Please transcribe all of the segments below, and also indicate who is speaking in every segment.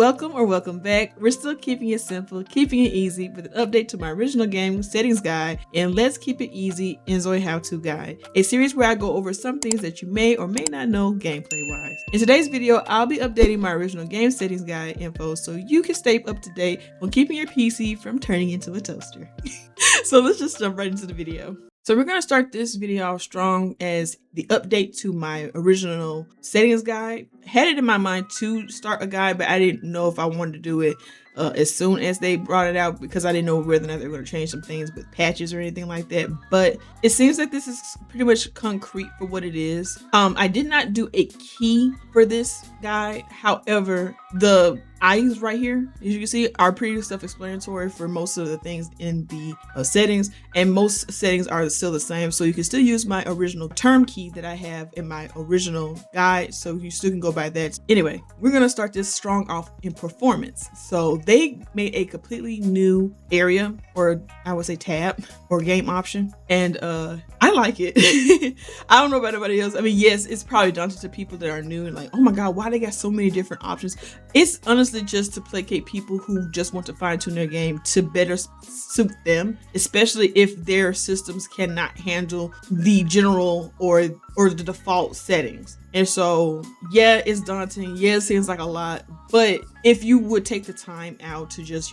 Speaker 1: Welcome or welcome back. We're still keeping it simple, keeping it easy with an update to my original game settings guide and Let's Keep It Easy inZOI how-to guide, a series where I go over some things that you may or may not know gameplay wise. In today's video, I'll be updating my original game settings guide info so you can stay up to date on keeping your PC from turning into a toaster. So let's just jump right into the video. So we're going to start this video off strong as the update to my original settings guide. Had it in my mind to start a guide, but I didn't know if I wanted to do it as soon as they brought it out because I didn't know whether or not they were going to change some things with patches or anything like that. But it seems like this is pretty much concrete for what it is. I did not do a key for this guide. However, the eyes right here, as you can see, are pretty self-explanatory for most of the things in the settings, and most settings are still the same. So you can still use my original term key that I have in my original guide, so you still can go by that. Anyway, we're going to start this strong off in performance. So they made a completely new area, or I would say tab or game option, and I like it. I don't know about anybody else. I mean, yes, it's probably daunting to people that are new and like, oh my god, why they got so many different options. It's honestly just to placate people who just want to fine-tune their game to better suit them, especially if their systems cannot handle the general or the default settings. And so, yeah, it's daunting. Yeah, it seems like a lot. But if you would take the time out to just,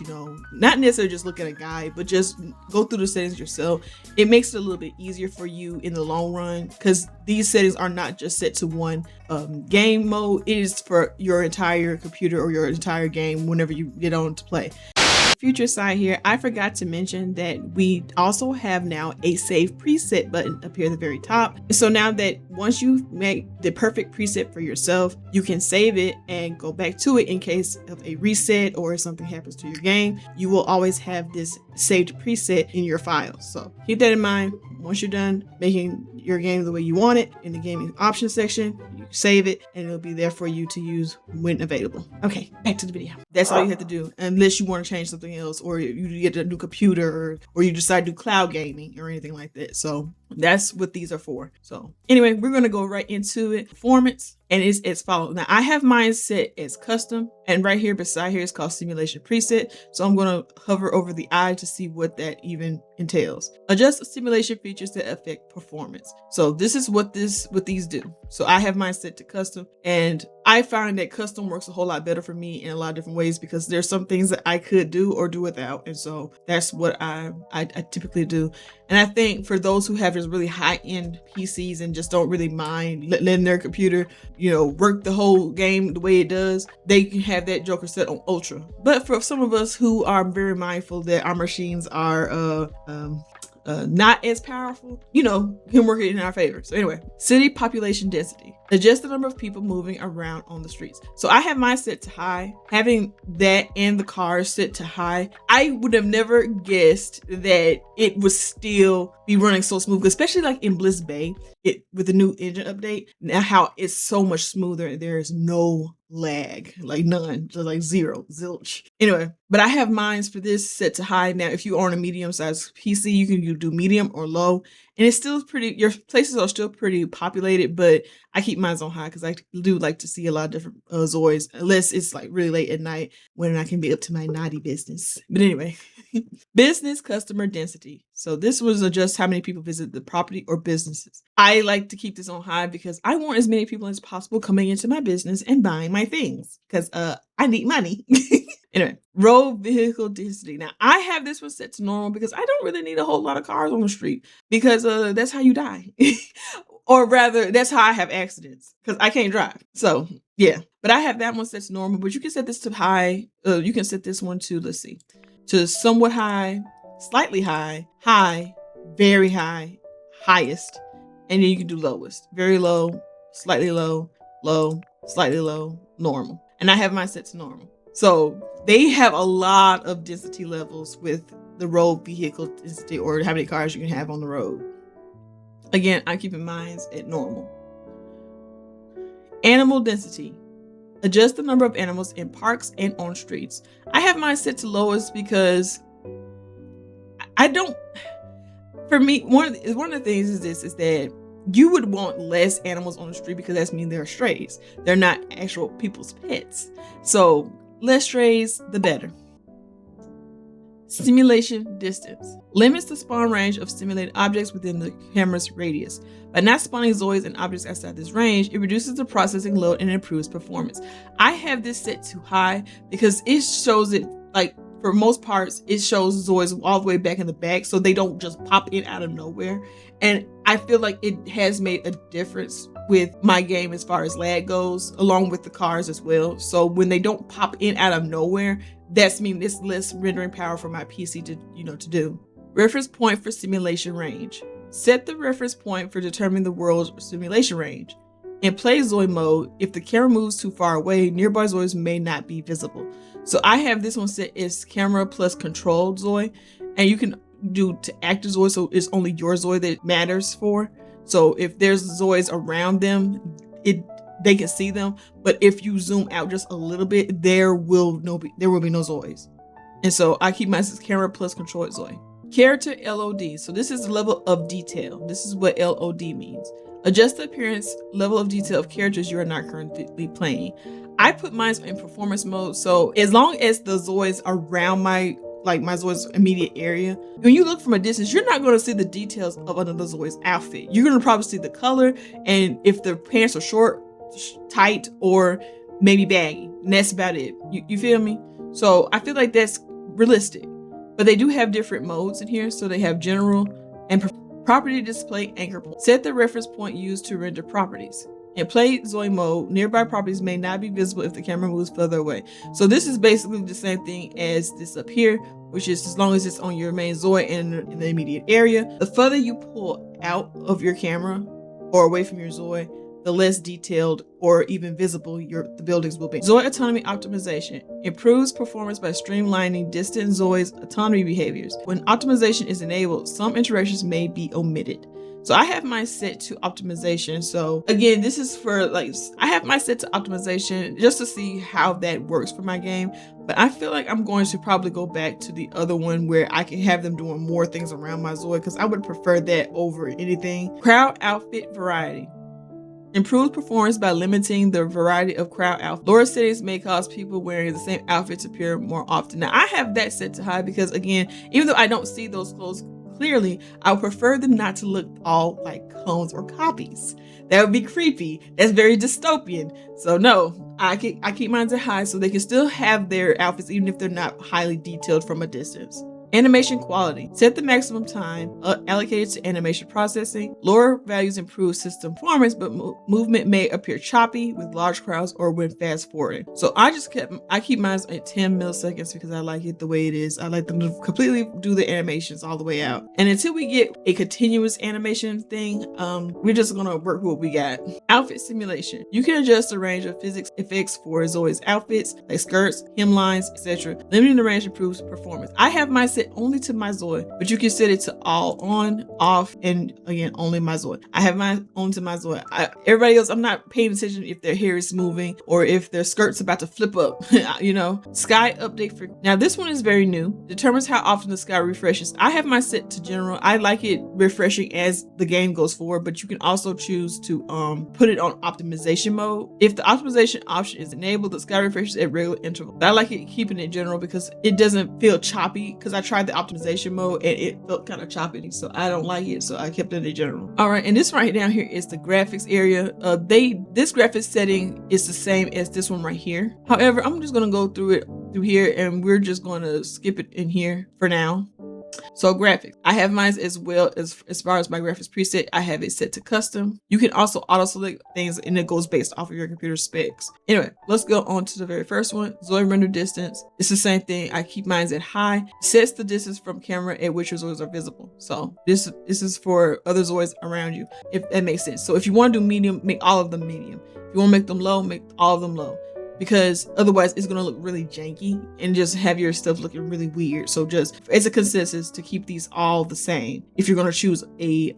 Speaker 1: not necessarily just look at a guide, but just go through the settings yourself, it makes it a little bit easier for you in the long run, because these settings are not just set to one game mode. It is for your entire computer or your entire game whenever you get on to play. Future side here, I forgot to mention that we also have now a save preset button up here at the very top. So now that once you make the perfect preset for yourself, you can save it and go back to it in case of a reset or if something happens to your game. You will always have this saved preset in your files. So keep that in mind. Once you're done making your game the way you want it in the gaming options section, you save it and it'll be there for you to use when available. Okay, back to the video. That's all you have to do, unless you want to change something else, or you get a new computer, or you decide to do cloud gaming or anything like that. So that's what these are for. So anyway, we're going to go right into it. Performance, and it's as follows. Now I have mine set as custom, and right here beside here is called simulation preset. So I'm going to hover over the eye to see what that even entails. Adjust simulation features that affect performance. So this is what these do. So I have mine set to custom, and I find that custom works a whole lot better for me in a lot of different ways because there's some things that I could do or do without, and so that's what I typically do. And I think for those who have just really high-end PCs and just don't really mind letting their computer, work the whole game the way it does, they can have that joker set on ultra. But for some of us who are very mindful that our machines are not as powerful, can work it in our favor. So anyway, city population density. Adjust the number of people moving around on the streets. So I have mine set to high. Having that and the cars set to high, I would have never guessed that it would still be running so smooth, especially like in Bliss Bay, with the new engine update. Now how it's so much smoother. There is no lag, like none, just like zero, zilch. Anyway, but I have mine for this set to high. Now, if you are on a medium-sized PC, you can do medium or low, and it's still your places are still pretty populated, but I keep mine on high because I do like to see a lot of different ZOIs, unless it's like really late at night when I can be up to my naughty business. But anyway, business customer density. So this was just how many people visit the property or businesses. I like to keep this on high because I want as many people as possible coming into my business and buying my things because I need money. Anyway, road vehicle density. Now I have this one set to normal because I don't really need a whole lot of cars on the street because that's how you die. Or rather, that's how I have accidents because I can't drive. So yeah, but I have that one set to normal, but you can set this to high. You can set this one to, let's see, to somewhat high, slightly high, high, very high, highest, and then you can do lowest, very low, slightly low, low, slightly low, normal. And I have mine set to normal. So they have a lot of density levels with the road vehicle density, or how many cars you can have on the road. Again, I'm keeping mine at normal. Animal density. Adjust the number of animals in parks and on streets. I have mine set to lowest because for me, one of the things is that you would want less animals on the street because that means they're strays. They're not actual people's pets. So Less strays, the better. Simulation distance. Limits the spawn range of simulated objects within the camera's radius. By not spawning Zoids and objects outside this range, it reduces the processing load and improves performance. I have this set to high because it shows it, like, for most parts, it shows Zoids all the way back in the back, so they don't just pop in out of nowhere. And I feel like it has made a difference with my game as far as lag goes, along with the cars as well. So when they don't pop in out of nowhere, that's mean it's less rendering power for my PC to do. Reference point for simulation range. Set the reference point for determining the world's simulation range. In play ZOI mode, if the camera moves too far away, nearby Zoids may not be visible. So I have this one set as camera plus controlled ZOI, and you can do to active ZOI, so it's only your ZOI that matters for. So if there's Zoids around them, they can see them, but if you zoom out just a little bit, there will be no Zoids. And so I keep mine as camera plus controlled ZOI. Character LOD. So this is the level of detail. This is what LOD means. Adjust the appearance level of detail of characters you are not currently playing. I put mine in performance mode, so as long as the Zoids around my Zoid's immediate area, when you look from a distance, you're not going to see the details of another Zoid's outfit. You're going to probably see the color, and if the pants are short, tight, or maybe baggy, and that's about it. You feel me? So I feel like that's realistic, but they do have different modes in here. So they have general and property display anchor point. Set the reference point used to render properties. In play ZOI mode, nearby properties may not be visible if the camera moves further away. So this is basically the same thing as this up here, which is as long as it's on your main ZOI and in the immediate area. The further you pull out of your camera or away from your ZOI, the less detailed or even visible the buildings will be. ZOI autonomy optimization improves performance by streamlining distant Zoids' autonomy behaviors. When optimization is enabled, some interactions may be omitted. So I have mine set to optimization. So again, this is for I have mine set to optimization just to see how that works for my game. But I feel like I'm going to probably go back to the other one where I can have them doing more things around my ZOI, because I would prefer that over anything. Crowd outfit variety. Improves performance by limiting the variety of crowd outfits. Lower settings may cause people wearing the same outfit to appear more often. Now I have that set to high because, again, even though I don't see those clothes clearly, I would prefer them not to look all like clones or copies. That would be creepy. That's very dystopian. So no, I keep mine at high so they can still have their outfits even if they're not highly detailed from a distance. Animation quality. Set the maximum time allocated to animation processing. Lower values improve system performance, but movement may appear choppy with large crowds or when fast forwarding. So I keep mine at 10 milliseconds because I like it the way it is. I like them to completely do the animations all the way out. And until we get a continuous animation thing, we're just gonna work with what we got. Outfit simulation. You can adjust the range of physics effects for Zoi's outfits, like skirts, hemlines, etc. Limiting the range improves performance. I have mine set only to my ZOI, but you can set it to all on, off, and again, only my ZOI. I have mine on to my ZOI. Everybody else, I'm not paying attention if their hair is moving or if their skirt's about to flip up, Sky update for, now this one is very new. Determines how often the sky refreshes. I have mine set to general. I like it refreshing as the game goes forward, but you can also choose to put it on optimization mode. If the optimization option is enabled, the sky refreshes at regular intervals. I like it keeping it general because it doesn't feel choppy, because I tried the optimization mode and it felt kind of choppy, so I don't like it, so I kept it in general. All right, and this right down here is the graphics area. This graphics setting is the same as this one right here. However, I'm just gonna go through here and we're just gonna skip it in here for now. So graphics, I have mine as well as far as my graphics preset. I have it set to custom. You can also auto select things and it goes based off of your computer specs. Anyway, let's go on to the very first one. ZOI render distance. It's the same thing. I keep mine at high. Sets the distance from camera at which your Zoids are visible. So this is for other Zoids around you, if that makes sense. So if you want to do medium, make all of them medium. If you want to make them low, make all of them low, because otherwise it's going to look really janky and just have your stuff looking really weird. So just as a consensus to keep these all the same if you're going to choose a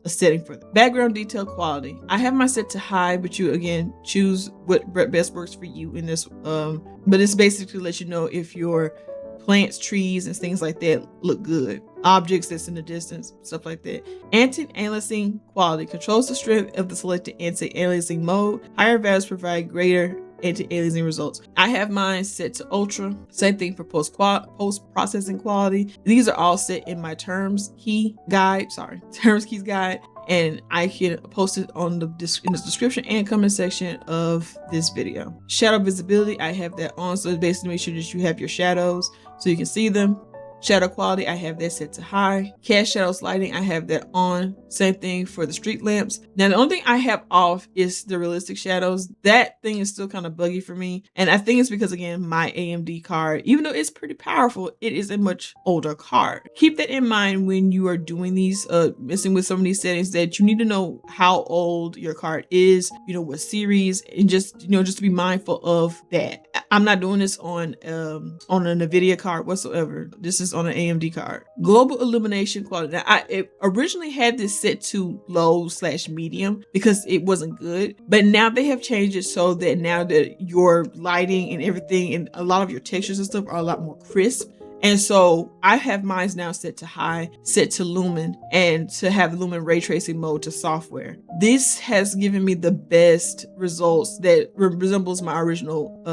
Speaker 1: setting for them. Background detail quality. I have my set to high, but you again choose what best works for you in this. But it's basically to let you know if your plants, trees, and things like that look good. Objects that's in the distance, stuff like that. Anti-aliasing quality controls the strength of the selected anti-aliasing mode. Higher values provide greater anti-aliasing results. I have mine set to ultra. Same thing for post-processing quality. These are all set in my terms keys guide, and I can post it on in the description and comment section of this video. Shadow visibility, I have that on, so basically make sure that you have your shadows so you can see them. Shadow quality, I have that set to high. Cast shadow sliding, I have that on. Same thing for the street lamps. Now, the only thing I have off is the realistic shadows. That thing is still kind of buggy for me. And I think it's because, again, my AMD card, even though it's pretty powerful, it is a much older card. Keep that in mind when you are doing these, messing with some of these settings, that you need to know how old your card is, what series, and just to be mindful of that. I'm not doing this on a NVIDIA card whatsoever. This is on an AMD card. Global illumination quality. Now, I originally had this set to low/medium because it wasn't good, but now they have changed it so that now that your lighting and everything and a lot of your textures and stuff are a lot more crisp. And so I have mine now set to high, set to lumen, and to have lumen ray tracing mode to software. This has given me the best results that resembles my original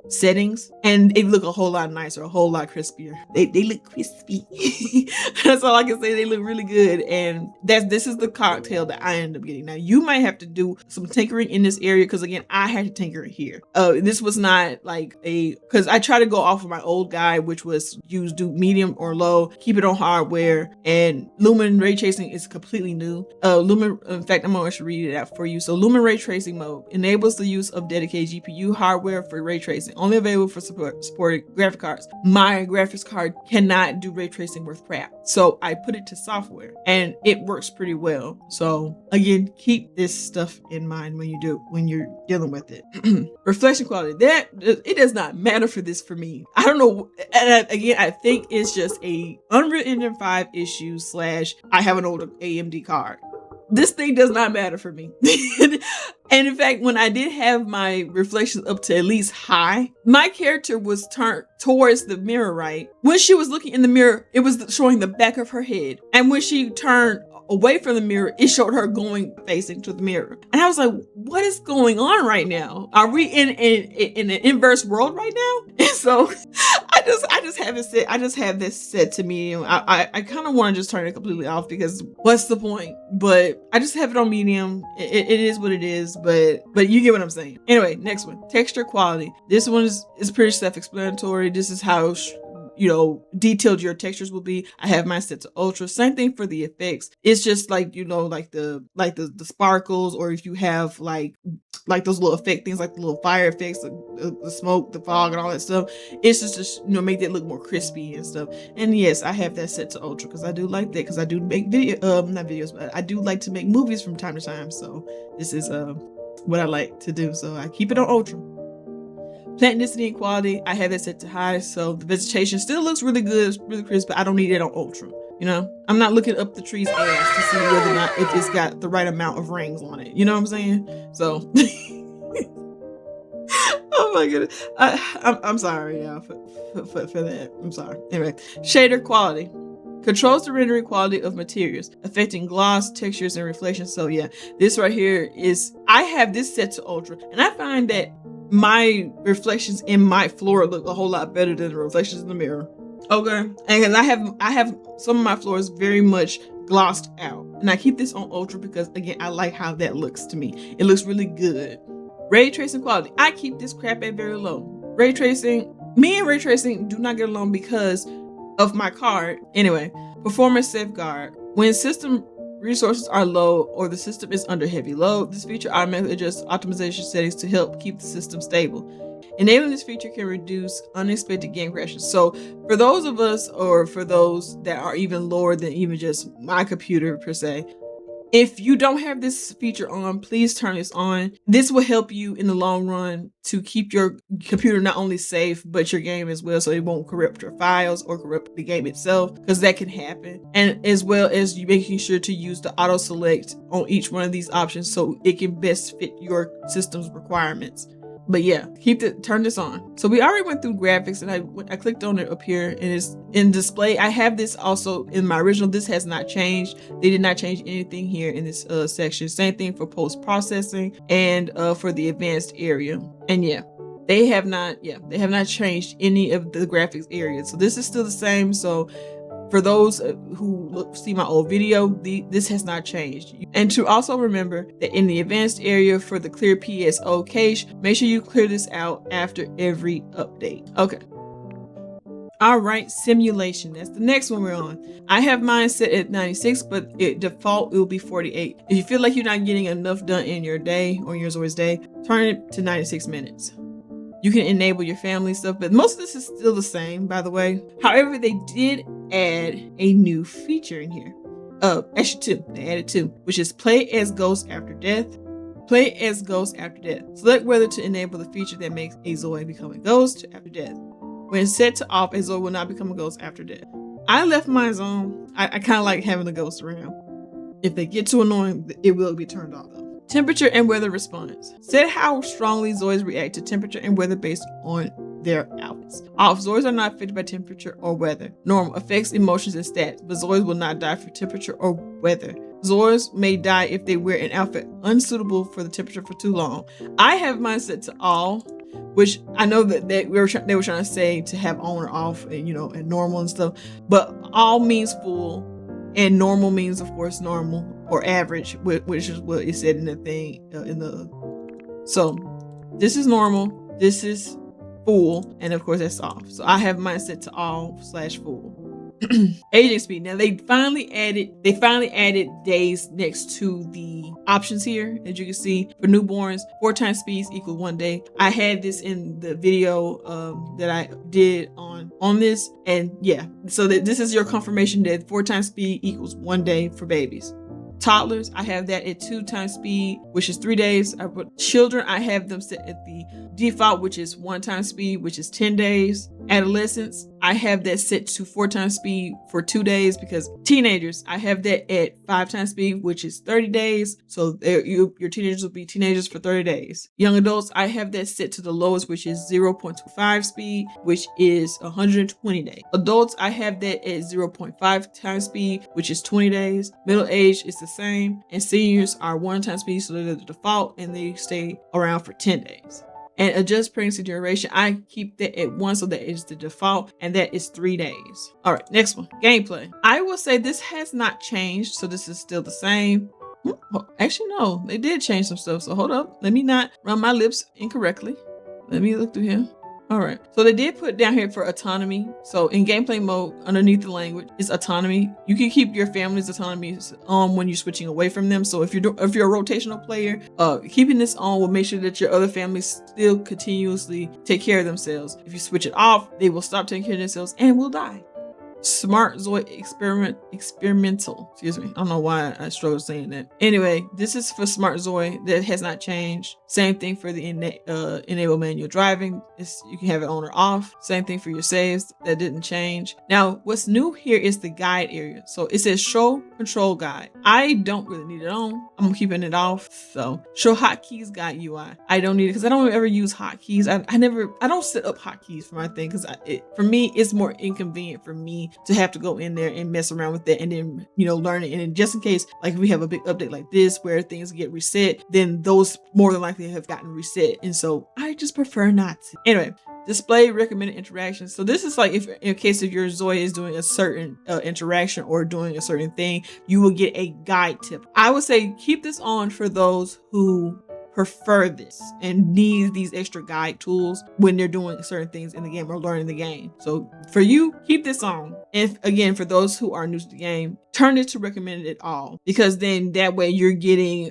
Speaker 1: settings, and they look a whole lot nicer, a whole lot crispier. They look crispy. That's all I can say. They look really good, and this is the cocktail that I end up getting. Now you might have to do some tinkering in this area because, again, I had to tinker it here. This was not like because I try to go off of my old guide, which was do medium or low, keep it on hardware, and lumen ray tracing is completely new. Lumen, in fact, I'm going to read it out for you. So lumen ray tracing mode enables the use of dedicated GPU hardware for ray tracing, only available for supported graphic cards. My graphics card cannot do ray tracing worth crap, so I put it to software and it works pretty well. So again, keep this stuff in mind when you're dealing with it. Reflection quality, that it does not matter for this for me. I don't know, and again, I think it's just a Unreal Engine 5 issue / I have an older AMD card. This thing does not matter for me. And in fact, when I did have my reflections up to at least high, my character was turned towards the mirror, right? When she was looking in the mirror, it was showing the back of her head. And when she turned away from the mirror, it showed her facing to the mirror. And I was like, what is going on right now? Are we in an inverse world right now? And so I just have it set. I just have this set to medium. I kind of want to just turn it completely off because what's the point? But I just have it on medium. It is what it is, but you get what I'm saying. Anyway, next one, texture quality. This one is pretty self-explanatory. This is how detailed your textures will be. I have mine set to ultra. Same thing for the effects. It's just like, like the sparkles, or if you have like those little effect things, like the little fire effects, the smoke, the fog, and all that stuff. It's just make that look more crispy and stuff. And yes, I have that set to ultra because I do like that, because I do make not videos, but I do like to make movies from time to time. So this is what I like to do. So I keep it on ultra. Plant density and quality, I have that set to high, so the vegetation still looks really good, really crisp, but I don't need it on ultra. I'm not looking up the tree's ass to see whether or not if it's got the right amount of rings on it. You know what I'm saying? So, oh my goodness, I'm sorry, y'all, for that. I'm sorry. Anyway, shader quality. Controls the rendering quality of materials, affecting gloss, textures, and reflections. So yeah, this right here I have this set to ultra, and I find that my reflections in my floor look a whole lot better than the reflections in the mirror. Okay, and I have some of my floors very much glossed out, and I keep this on ultra because, again, I like how that looks to me. It looks really good. Ray tracing quality, I keep this crap at very low. Ray tracing, me and ray tracing do not get along because of my card. Anyway, performance safeguard. When system resources are low or the system is under heavy load, this feature automatically adjusts optimization settings to help keep the system stable. Enabling this feature can reduce unexpected game crashes. So for those of us, or for those that are even lower than even just my computer per se, if you don't have this feature on, please turn this on. This will help you in the long run to keep your computer not only safe, but your game as well, so it won't corrupt your files or corrupt the game itself, because that can happen. And as well as you making sure to use the auto select on each one of these options so it can best fit your system's requirements. But yeah, turn this on. So we already went through graphics, and I clicked on it up here, and it's in display. I have this also in my original. This has not changed. They did not change anything here in this section. Same thing for post-processing and for the advanced area. And yeah, they have not changed any of the graphics areas. So this is still the same. So for those who see my old video, this has not changed. And to also remember that in the advanced area for the clear PSO cache, make sure you clear this out after every update. Okay. All right, simulation. That's the next one we're on. I have mine set at 96, but default it will be 48. If you feel like you're not getting enough done in your day or your Zoi's day, turn it to 96 minutes. You can enable your family stuff, but most of this is still the same, by the way. However, they did add a new feature in here. Actually two. They added two, which is play as ghost after death. Play as ghost after death. Select whether to enable the feature that makes a Zoe become a ghost after death. When set to off, a Zoe will not become a ghost after death. I left mine on. I kind of like having the ghost around. If they get too annoying, it will be turned off though. Temperature and weather response. Set how strongly Zoids react to temperature and weather based on their outfits. Off, Zoids are not affected by temperature or weather. Normal affects emotions and stats, but Zoids will not die for temperature or weather. Zoids may die if they wear an outfit unsuitable for the temperature for too long. I have mine set to all, which I know that they were trying to say to have on or off, and and normal and stuff. But all means full, and normal means, of course, normal or average, which is what it said in the thing So this is normal, this is full, and of course that's off. So I have mine set to all/full. Aging speed. Now they finally added days next to the options here. As you can see, for newborns, 4 times speeds equal 1 day. I had this in the video that I did on this, and yeah, so that this is your confirmation that 4 times speed equals 1 day for babies. Toddlers, I have that at 2 times speed, which is 3 days. Children, I have them set at the default, which is 1 time speed, which is 10 days. Adolescents, I have that set to 4 times speed for 2 days, because teenagers, I have that at 5 times speed, which is 30 days. So your teenagers will be teenagers for 30 days. Young adults, I have that set to the lowest, which is 0.25 speed, which is 120 days. Adults, I have that at 0.5 times speed, which is 20 days. Middle age is the same, and seniors are 1 time speed, so they're the default, and they stay around for 10 days. And adjust pregnancy duration, I keep that at 1, so that is the default, and that is 3 days. All right, next one, gameplay. I will say this has not changed, so this is still the same. Actually, no, they did change some stuff, so hold up. Let me not run my lips incorrectly. Let me look through here. All right, so they did put down here for autonomy. So in gameplay mode, underneath the language is autonomy. You can keep your family's autonomy on when you're switching away from them. So if you're a rotational player, keeping this on will make sure that your other families still continuously take care of themselves. If you switch it off, they will stop taking care of themselves and will die. Smart Zoid experimental. Excuse me. I don't know why I struggle saying that. Anyway, this is for Smart Zoid. That has not changed. Same thing for the enable manual driving. You can have it on or off. Same thing for your saves. That didn't change. Now, what's new here is the guide area. So it says show control guide. I don't really need it on. I'm keeping it off. So show hotkeys guide UI. I don't need it because I don't ever use hotkeys. I don't set up hotkeys for my thing, because for me it's more inconvenient for me to have to go in there and mess around with that, and then learn it. And then just in case, like, we have a big update like this where things get reset, then those more than likely have gotten reset, and so I just prefer not to. Anyway, display recommended interactions. So this is like if in case if your Zoe is doing a certain interaction or doing a certain thing, you will get a guide tip. I would say keep this on for those who prefer this and need these extra guide tools when they're doing certain things in the game or learning the game. So for you, keep this on. And again, for those who are new to the game, turn it to recommended at all, because then that way you're getting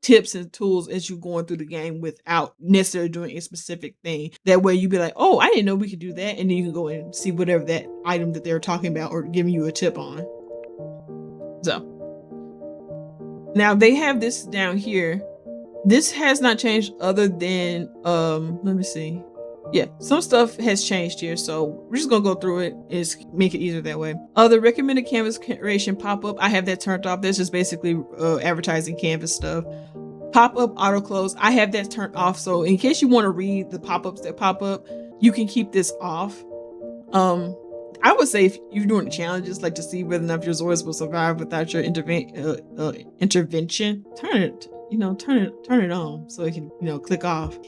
Speaker 1: tips and tools as you're going through the game without necessarily doing a specific thing. That way you be like, oh, I didn't know we could do that, and then you can go and see whatever that item that they're talking about or giving you a tip on. So now they have this down here. This has not changed other than, let me see. Yeah, some stuff has changed here, so we're just gonna go through it and make it easier that way. The recommended canvas creation pop-up, I have that turned off. That's just basically advertising canvas stuff. Pop-up auto close, I have that turned off. So in case you want to read the pop-ups that pop up, you can keep this off. I would say if you're doing challenges, like to see whether or not your Zoids will survive without your intervention, turn it on so it can, click off.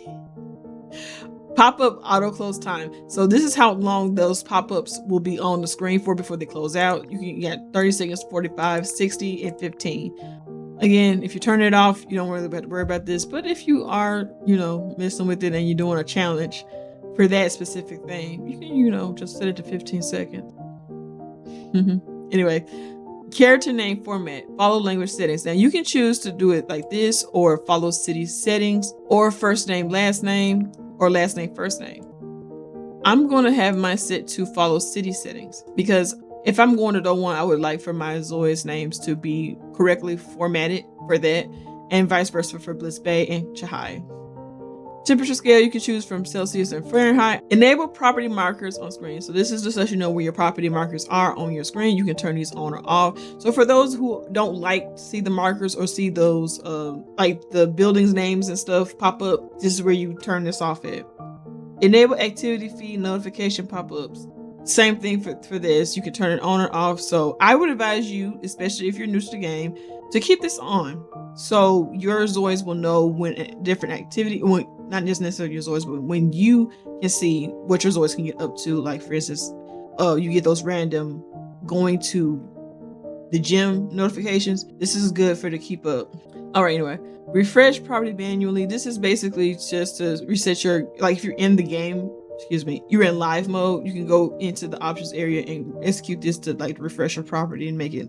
Speaker 1: Pop-up auto close time. So this is how long those pop-ups will be on the screen for before they close out. You can get 30 seconds, 45, 60, and 15. Again, if you turn it off, you don't really have to worry about this. But if you are, messing with it and you're doing a challenge for that specific thing, you can, just set it to 15 seconds. Anyway, character name format, follow language settings. Now you can choose to do it like this, or follow city settings, or first name, last name, or last name, first name. I'm going to have mine set to follow city settings because if I'm going to the one, I would like for my Zoi's names to be correctly formatted for that, and vice versa for Bliss Bay and Chahai. Temperature scale, you can choose from Celsius and Fahrenheit. Enable property markers on screen. So this is just let you know where your property markers are on your screen. You can turn these on or off. So for those who don't like to see the markers or see those like the buildings names and stuff pop up, this is where you turn this off at. Enable activity feed notification pop-ups. Same thing for this. You can turn it on or off. So I would advise you, especially if you're new to the game, to keep this on. So your Zois will know when different activity, not just necessarily your Zois, but when you can see what your Zois can get up to. Like for instance, you get those random going to the gym notifications. This is good for to keep up. All right, anyway, refresh property manually. This is basically just to reset your, like if you're in the game, you're in live mode, you can go into the options area and execute this to like refresh your property and make it,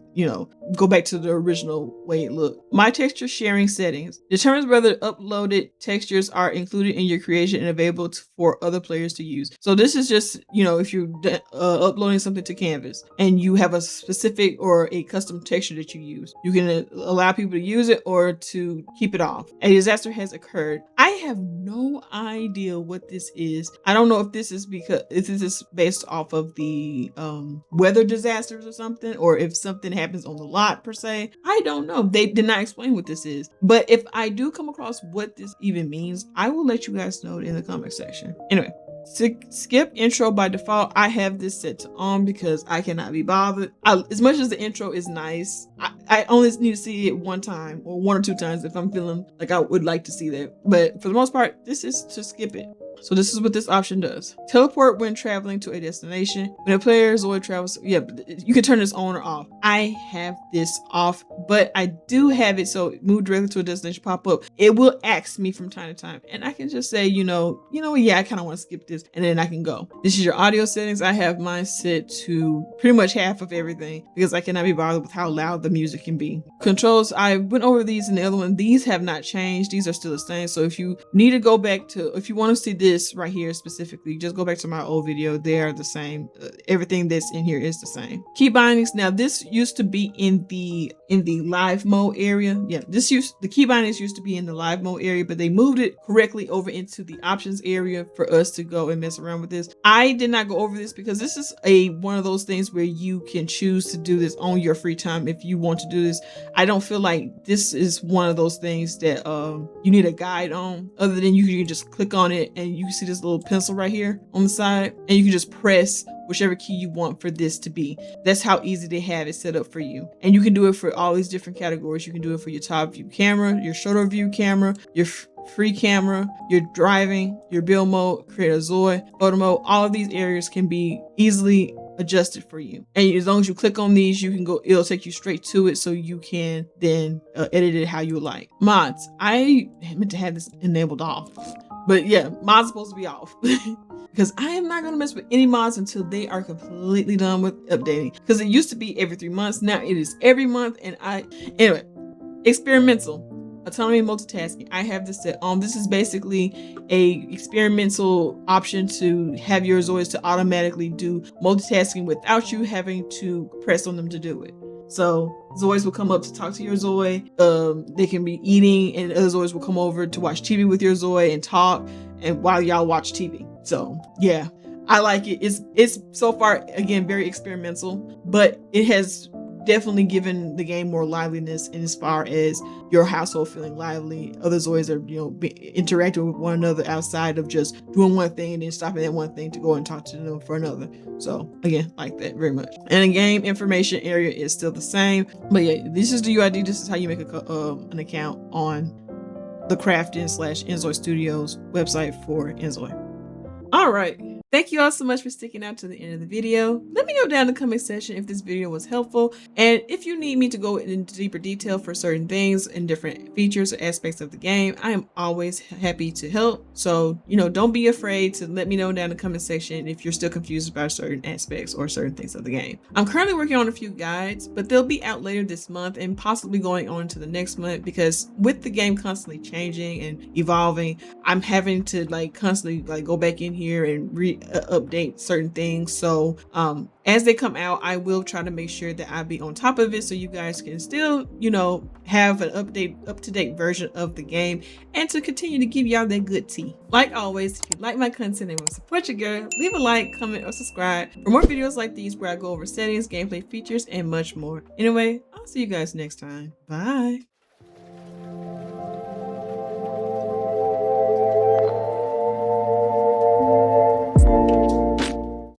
Speaker 1: go back to the original way it looked. My texture sharing settings determines whether uploaded textures are included in your creation and available for other players to use. So this is just, if you're uploading something to Canvas and you have a specific or a custom texture that you use, you can allow people to use it or to keep it off. A disaster has occurred. I have no idea what this is. I don't know if this is based off of the weather disasters or something, or if something happens on the lot per se. I don't know. They did not explain what this is. But if I do come across what this even means, I will let you guys know in the comment section. Anyway, skip intro by default. I have this set to on because I cannot be bothered. As much as the intro is nice, I only need to see it one time or one or two times if I'm feeling like I would like to see that. But for the most part, this is to skip it. So this is what this option does. Teleport when traveling to a destination. When a player Zoi travels, you can turn this on or off. I have this off, but I do have it so move directly to a destination pop up. It will ask me from time to time, and I can just say, I kind of want to skip this, and then I can go. This is your audio settings. I have mine set to pretty much half of everything because I cannot be bothered with how loud the music can be. Controls, I went over these in the other one. These have not changed. These are still the same. So if you need to go back to, if you want to see this right here specifically, just go back to my old video. They are the same. Everything that's in here is the same. Key bindings. Now this used to be in the live mode area. The key bindings used to be in the live mode area, but they moved it correctly over into the options area for us to go and mess around with this. I did not go over this because this is one of those things where you can choose to do this on your free time if you want to do this. I don't feel like this is one of those things that you need a guide on, other than you can just click on it and you see this little pencil right here on the side, and you can just press whichever key you want for this to be. That's how easy they have it set up for you. And you can do it for all these different categories. You can do it for your top view camera, your shoulder view camera, your free camera, your driving, your build mode, create a Zoi, photo mode. All of these areas can be easily adjusted for you. And as long as you click on these, you can go, it'll take you straight to it so you can then edit it how you like. Mods, I meant to have this enabled off. But yeah, mods are supposed to be off because I am not going to mess with any mods until they are completely done with updating, because it used to be every 3 months. Now it is every month. And anyway, experimental autonomy multitasking. I have this set on. This is basically a experimental option to have your Zois to automatically do multitasking without you having to press on them to do it. So Zois will come up to talk to your Zoi. They can be eating, and other Zois will come over to watch TV with your Zoi and talk, and while y'all watch TV. So yeah, I like it. It's so far, again, very experimental, but it has definitely given the game more liveliness, and as far as your household feeling lively, other Zois are interacting with one another outside of just doing one thing and then stopping at one thing to go and talk to them for another. So again, like that very much. And the game information area is still the same, but yeah, this is the UID. This is how you make an account on the crafting / inZOI Studios website for inZOI. All right. Thank you all so much for sticking out to the end of the video. Let me know down in the comment section if this video was helpful, and if you need me to go into deeper detail for certain things and different features or aspects of the game, I am always happy to help. So, don't be afraid to let me know down in the comment section if you're still confused about certain aspects or certain things of the game. I'm currently working on a few guides, but they'll be out later this month and possibly going on to the next month, because with the game constantly changing and evolving, I'm having to constantly go back in here and update certain things. So as they come out, I will try to make sure that I be on top of it, so you guys can still have an up-to-date version of the game, and to continue to give y'all that good tea. Like always, if you like my content and want to support your girl, leave a like, comment, or subscribe for more videos like these where I go over settings, gameplay features, and much more. Anyway, I'll see you guys next time. Bye.